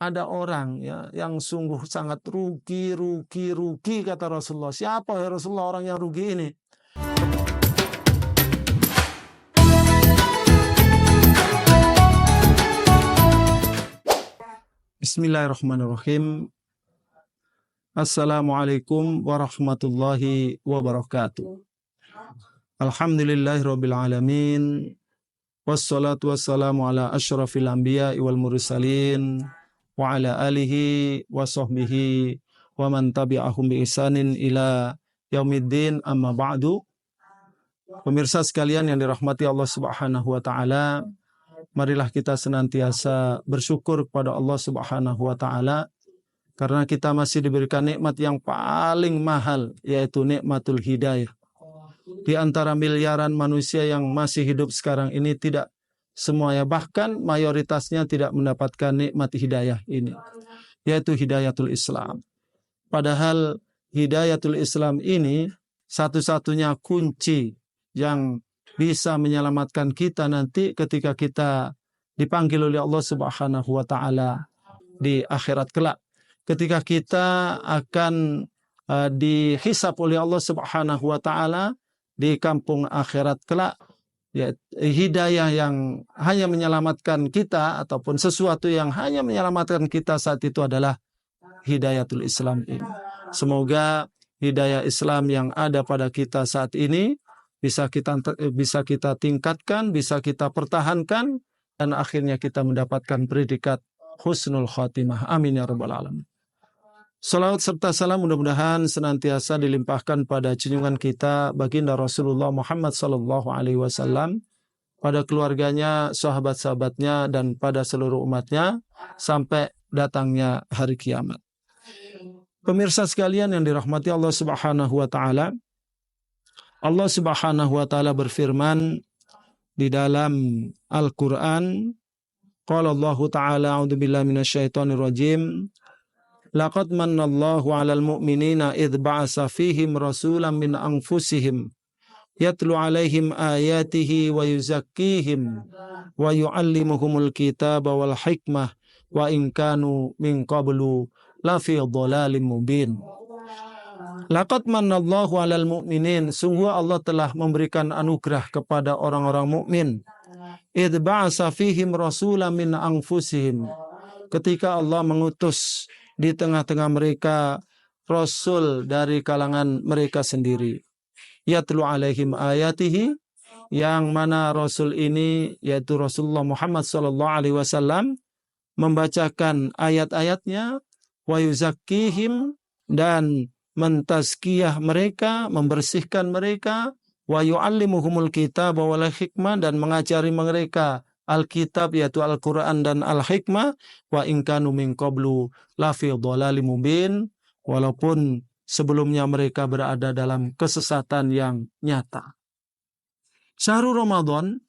ada orang ya yang sungguh sangat rugi kata Rasulullah. Siapa ya Rasulullah orang yang rugi ini? Bismillahirrahmanirrahim. Assalamualaikum warahmatullahi wabarakatuh. Alhamdulillahirabbil alamin. Wassalatu wassalamu ala asyrafil anbiya'i wal mursalin wa ala alihi wa sahbihi wa man tabi'ahum bi ihsanin ila yaumiddin, amma ba'du. Pemirsa sekalian yang dirahmati Allah Subhanahu wa taala, marilah kita senantiasa bersyukur kepada Allah Subhanahu wa taala karena kita masih diberikan nikmat yang paling mahal, yaitu nikmatul hidayah. Di antara miliaran manusia yang masih hidup sekarang ini, tidak semuanya, bahkan mayoritasnya tidak mendapatkan nikmat hidayah ini, yaitu hidayatul Islam. Padahal hidayatul Islam ini satu-satunya kunci yang bisa menyelamatkan kita nanti ketika kita dipanggil oleh Allah Subhanahu wa taala di akhirat kelak. Ketika kita akan dihisab oleh Allah Subhanahu wa taala di kampung akhirat kelak, ya, hidayah yang hanya menyelamatkan kita ataupun sesuatu yang hanya menyelamatkan kita saat itu adalah hidayatul Islam ini. Semoga hidayah Islam yang ada pada kita saat ini bisa kita tingkatkan, bisa kita pertahankan, dan akhirnya kita mendapatkan predikat husnul khotimah. Amin ya rabbal alamin. Salawat serta salam mudah-mudahan senantiasa dilimpahkan pada junjungan kita baginda Rasulullah Muhammad sallallahu alaihi wasallam, pada keluarganya, sahabat-sahabatnya, dan pada seluruh umatnya sampai datangnya hari kiamat. Pemirsa sekalian yang dirahmati Allah Subhanahu wa taala, Allah Subhanahu wa taala berfirman di dalam Al-Qur'an, qala Allah taala, a'udzubillahi minasyaitonir rajim, laqad mannallahu 'alal mu'minina idh ba'asa fihim rasulan min anfusihim yatlu 'alaihim ayatihi wa yuzakkihim wa yu'allimuhumul kitaba wal hikmah wa in kanu min qablu lafi dhalalin mubin. Laqad mannallahu 'alal mu'minin, sungguh Allah telah memberikan anugerah kepada orang-orang mukmin. Idh ba'asa fihim rasulan min anfusihim, ketika Allah mengutus di tengah-tengah mereka rasul dari kalangan mereka sendiri. Yatlu alaihim ayatihi, yang mana rasul ini yaitu Rasulullah Muhammad sallallahu alaihi wasallam membacakan ayat-ayatnya, wa yuzakkihim, dan mentazkiyah mereka, membersihkan mereka, wa yu'allimuhumul kitaba wal hikmah, dan mengajari mereka Alkitab yaitu Al-Quran dan Al-Hikmah, wa in kanu min qablu lafi dhalalim mubin, walaupun sebelumnya mereka berada dalam kesesatan yang nyata. Syahrul Ramadan,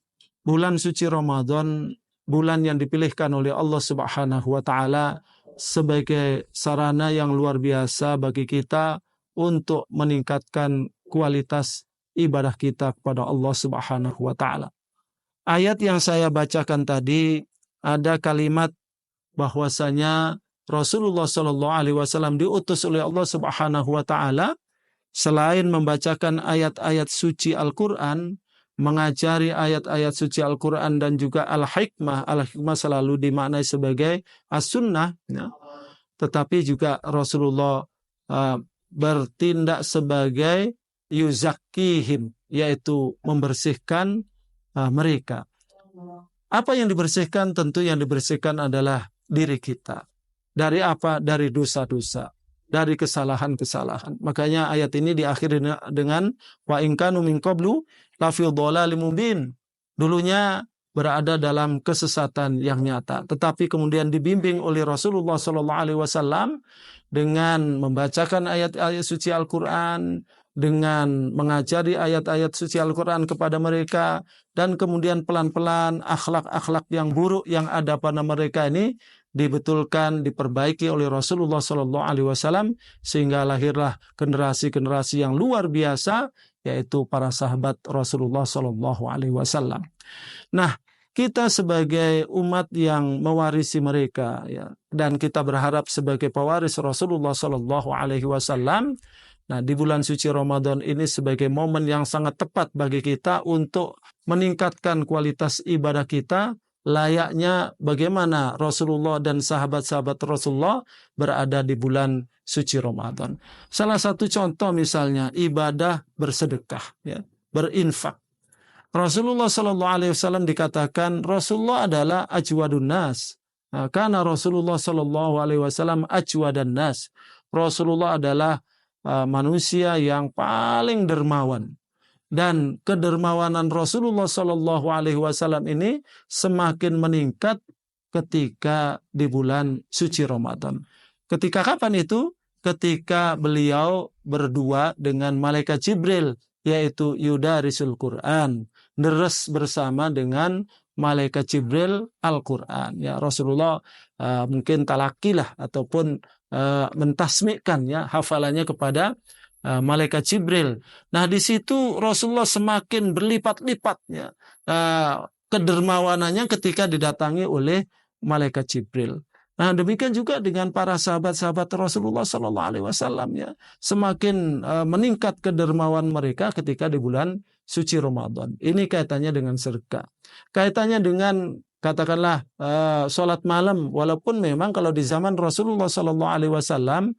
bulan suci Ramadan, bulan yang dipilihkan oleh Allah Subhanahu wa taala sebagai sarana yang luar biasa bagi kita untuk meningkatkan kualitas ibadah kita kepada Allah Subhanahu wa taala. Ayat yang saya bacakan tadi ada kalimat bahwasanya Rasulullah Shallallahu Alaihi Wasallam diutus oleh Allah Subhanahu Wa Taala selain membacakan ayat-ayat suci Al-Quran, mengajari ayat-ayat suci Al-Quran dan juga Al-Hikmah. Al-Hikmah selalu dimaknai sebagai As-Sunnah, ya. Tetapi juga Rasulullah bertindak sebagai yuzakkihim, yaitu membersihkan mereka. Apa yang dibersihkan? Tentu yang dibersihkan adalah diri kita. Dari apa? Dari dosa-dosa, dari kesalahan-kesalahan. Makanya ayat ini diakhiri dengan wa in kanu min qablu lafi dhalalim mubin. Dulunya berada dalam kesesatan yang nyata, tetapi kemudian dibimbing oleh Rasulullah sallallahu alaihi wasallam dengan membacakan ayat-ayat suci Al-Qur'an, dengan mengajari ayat-ayat suci Al-Quran kepada mereka, dan kemudian pelan-pelan akhlak-akhlak yang buruk yang ada pada mereka ini dibetulkan, diperbaiki oleh Rasulullah SAW, sehingga lahirlah generasi-generasi yang luar biasa, yaitu para sahabat Rasulullah SAW. Nah, kita sebagai umat yang mewarisi mereka, ya, dan kita berharap sebagai pewaris Rasulullah Shallallahu Alaihi Wasallam. Nah, di bulan suci Ramadan ini sebagai momen yang sangat tepat bagi kita untuk meningkatkan kualitas ibadah kita, layaknya bagaimana Rasulullah dan sahabat-sahabat Rasulullah berada di bulan suci Ramadan. Salah satu contoh misalnya ibadah bersedekah, ya, berinfak. Rasulullah Shallallahu Alaihi Wasallam dikatakan Rasulullah adalah ajwadun nas. Karena Rasulullah Shallallahu Alaihi Wasallam ajwadan nas. Rasulullah adalah manusia yang paling dermawan. Dan kedermawanan Rasulullah Shallallahu Alaihi Wasallam ini semakin meningkat ketika di bulan suci Ramadan. Ketika kapan itu? Ketika beliau berdua dengan malaikat Jibril, yaitu yudarisul Quran, deres bersama dengan malaikat Jibril Al-Quran. Ya, Rasulullah mungkin talakilah ataupun mentasmikkan, ya, hafalannya kepada malaikat Jibril. Nah, di situ Rasulullah semakin berlipat-lipat, ya, kedermawanannya ketika didatangi oleh malaikat Jibril. Nah, demikian juga dengan para sahabat-sahabat Rasulullah Sallallahu Alaihi Wasallam, ya, semakin meningkat kedermawan mereka ketika di bulan suci Ramadan. Ini kaitannya dengan sedekah, kaitannya dengan katakanlah sholat malam, walaupun memang kalau di zaman Rasulullah Sallallahu Alaihi Wasallam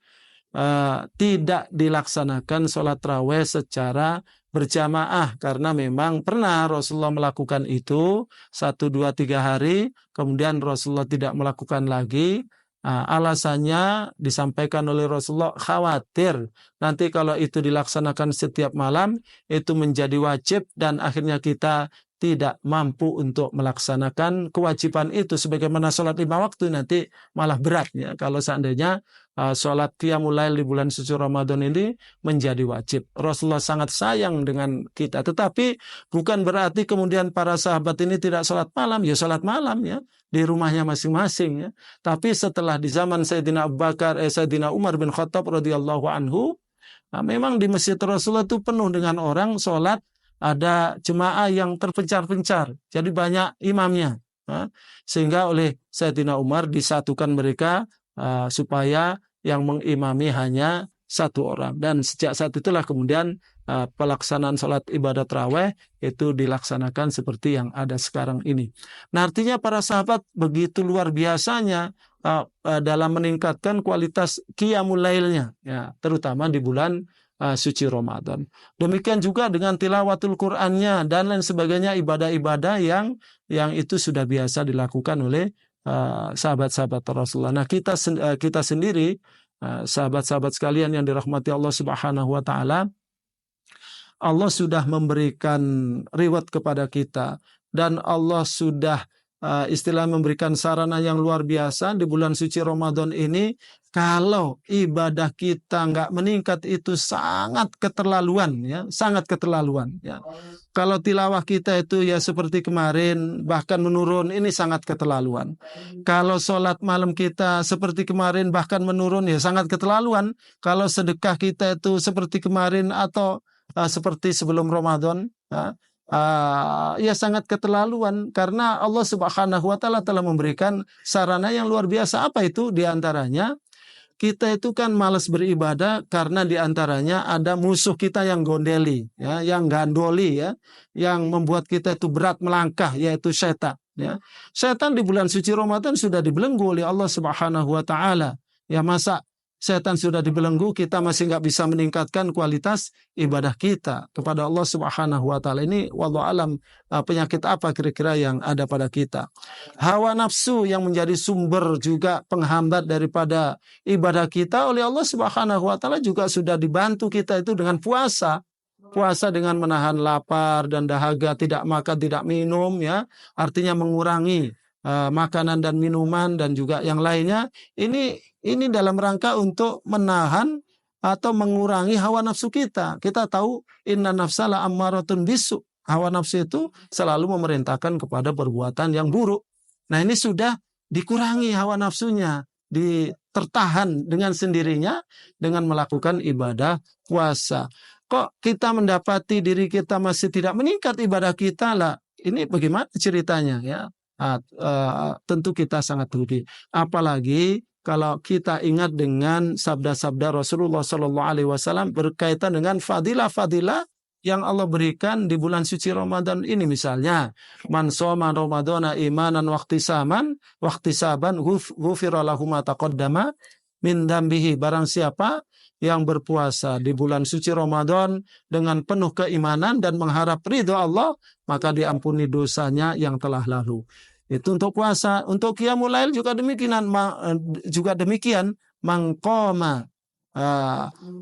tidak dilaksanakan sholat tarawih secara berjamaah, karena memang pernah Rasulullah melakukan itu 1, 2, 3 hari, kemudian Rasulullah tidak melakukan lagi. Alasannya disampaikan oleh Rasulullah, khawatir nanti kalau itu dilaksanakan setiap malam itu menjadi wajib dan akhirnya kita tidak mampu untuk melaksanakan kewajiban itu sebagaimana sholat 5 waktu, nanti malah berat, ya, kalau seandainya sholat qiyamul lail di bulan suci Ramadan ini menjadi wajib. Rasulullah sangat sayang dengan kita, tetapi bukan berarti kemudian para sahabat ini tidak sholat malam. Ya, sholat malam, ya, di rumahnya masing-masing, ya. Tapi setelah di zaman Sayyidina Sayyidina Umar bin Khattab radhiyallahu anhu, memang di masjid Rasulullah itu penuh dengan orang sholat, ada jemaah yang terpencar-pencar, jadi banyak imamnya, sehingga oleh Sayyidina Umar disatukan mereka supaya yang mengimami hanya 1 orang. Dan sejak saat itulah kemudian pelaksanaan sholat ibadah tarawih itu dilaksanakan seperti yang ada sekarang ini. Nah, artinya para sahabat begitu luar biasanya dalam meningkatkan kualitas qiyamul lailnya, ya, terutama di bulan suci Ramadan. Demikian juga dengan tilawatul Qur'annya dan lain sebagainya, ibadah-ibadah yang itu sudah biasa dilakukan oleh sahabat-sahabat Rasulullah. Nah, kita sendiri, sahabat-sahabat sekalian yang dirahmati Allah Subhanahu wa taala, Allah sudah memberikan reward kepada kita dan Allah sudah istilah memberikan sarana yang luar biasa di bulan suci Ramadan ini. Kalau ibadah kita nggak meningkat itu sangat keterlaluan, ya, sangat keterlaluan, ya. Kalau tilawah kita itu ya seperti kemarin bahkan menurun, ini sangat keterlaluan. Kalau sholat malam kita seperti kemarin bahkan menurun, ya sangat keterlaluan. Kalau sedekah kita itu seperti kemarin atau seperti sebelum Ramadan, ya sangat keterlaluan, karena Allah Subhanahu wa taala telah memberikan sarana yang luar biasa. Apa itu? Di antaranya kita itu kan malas beribadah karena di antaranya ada musuh kita yang gondeli, ya, yang gandoli, ya, yang membuat kita itu berat melangkah, yaitu setan, ya. Setan di bulan suci Ramadan sudah dibelenggu oleh Allah Subhanahu wa taala. Ya, masa setan sudah dibelenggu, kita masih nggak bisa meningkatkan kualitas ibadah kita kepada Allah Subhanahu wa taala. Ini wallahu alam penyakit apa kira-kira yang ada pada kita. Hawa nafsu yang menjadi sumber juga penghambat daripada ibadah kita, oleh Allah Subhanahu wa taala juga sudah dibantu kita itu dengan puasa. Puasa dengan menahan lapar dan dahaga, tidak makan, tidak minum, ya. Artinya mengurangi makanan dan minuman dan juga yang lainnya. Ini dalam rangka untuk menahan atau mengurangi hawa nafsu kita. Kita tahu inna nafsala ammaratun bisu. Hawa nafsu itu selalu memerintahkan kepada perbuatan yang buruk. Nah, ini sudah dikurangi hawa nafsunya, tertahan dengan sendirinya dengan melakukan ibadah puasa. Kok kita mendapati diri kita masih tidak meningkat ibadah kita lah? ini bagaimana ceritanya ya? Tentu kita sangat rugi. Apalagi kalau kita ingat dengan sabda-sabda Rasulullah Sallallahu Alaihi Wasallam berkaitan dengan fadilah-fadilah yang Allah berikan di bulan suci Ramadan ini, misalnya man shoma ramadhana imanan wahtisaban ghufira lahu ma taqaddama min dambihi. Barang siapa yang berpuasa di bulan suci Ramadan dengan penuh keimanan dan mengharap ridho Allah, maka diampuni dosanya yang telah lalu. Itu untuk puasa. Untuk qiyamul lail juga demikian. Mangqama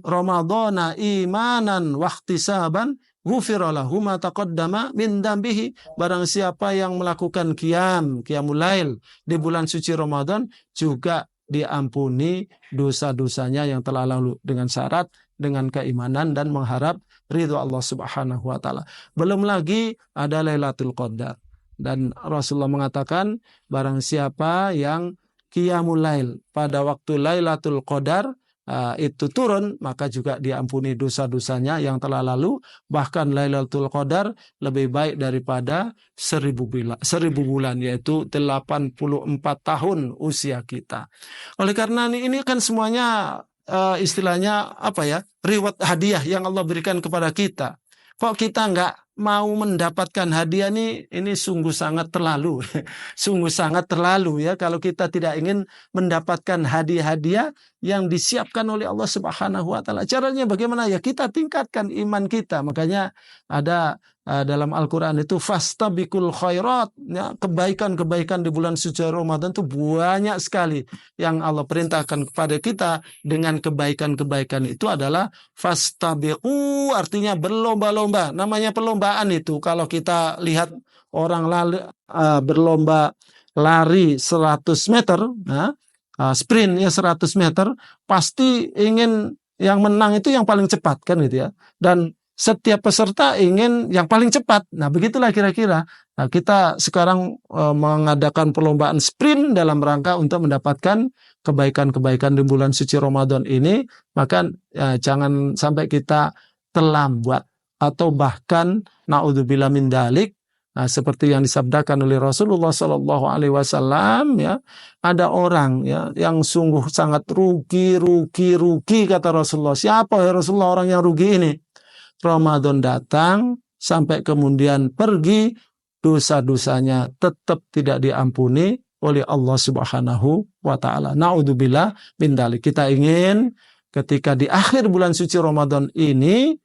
Ramadhana imanan wahtisaban ghufira lahu ma taqaddama min dambihi. Barang siapa yang melakukan qiyamul lail di bulan suci Ramadan juga diampuni dosa-dosanya yang telah lalu, dengan syarat dengan keimanan dan mengharap ridho Allah Subhanahu wa taala. Belum lagi ada Lailatul Qadar. Dan Rasulullah mengatakan barang siapa yang qiyamul lail pada waktu Lailatul Qadar itu turun, maka juga diampuni dosa-dosanya yang telah lalu. Bahkan Lailatul Qadar lebih baik daripada 1000 bulan, yaitu 84 tahun usia kita. Oleh karena ini kan semuanya istilahnya apa ya, reward, hadiah yang Allah berikan kepada kita. Kok kita nggak mau mendapatkan hadiah ini sungguh sangat terlalu. Sungguh sangat terlalu ya kalau kita tidak ingin mendapatkan hadiah-hadiah yang disiapkan oleh Allah Subhanahu wa taala. Caranya bagaimana? Ya kita tingkatkan iman kita. Makanya ada dalam Al-Quran itu fastabiqul khairat, ya, kebaikan-kebaikan di bulan suci Ramadan itu banyak sekali yang Allah perintahkan kepada kita. Dengan kebaikan-kebaikan itu adalah fastabiqu, artinya berlomba-lomba. Namanya perlombaan itu kalau kita lihat orang berlomba lari 100 meter, sprint ya 100 meter, pasti ingin yang menang itu yang paling cepat kan gitu ya. Dan setiap peserta ingin yang paling cepat. Nah, begitulah kira-kira. Nah, kita sekarang mengadakan perlombaan sprint dalam rangka untuk mendapatkan kebaikan-kebaikan di bulan suci Ramadan ini. Maka jangan sampai kita terlambat atau bahkan naudzubillah min dalik. Nah, seperti yang disabdakan oleh Rasulullah Sallallahu Alaihi Wasallam, ya, ada orang ya yang sungguh sangat rugi kata Rasulullah. Siapa ya Rasulullah orang yang rugi ini? Ramadan datang sampai kemudian pergi, dosa-dosanya tetap tidak diampuni oleh Allah Subhanahu wa taala. Naudzubillah min dzalik. Kita ingin ketika di akhir bulan suci Ramadan ini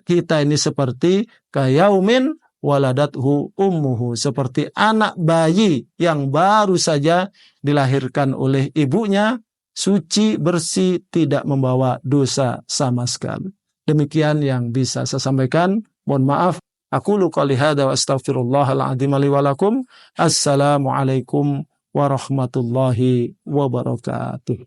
kita ini seperti kayaumin waladathu ummuhu, seperti anak bayi yang baru saja dilahirkan oleh ibunya, suci, bersih, tidak membawa dosa sama sekali. Demikian yang bisa saya sampaikan. Mohon maaf. Aqulu qouli hadza wa astaghfirullahal azim li wa lakum. Assalamualaikum warahmatullahi wabarakatuh.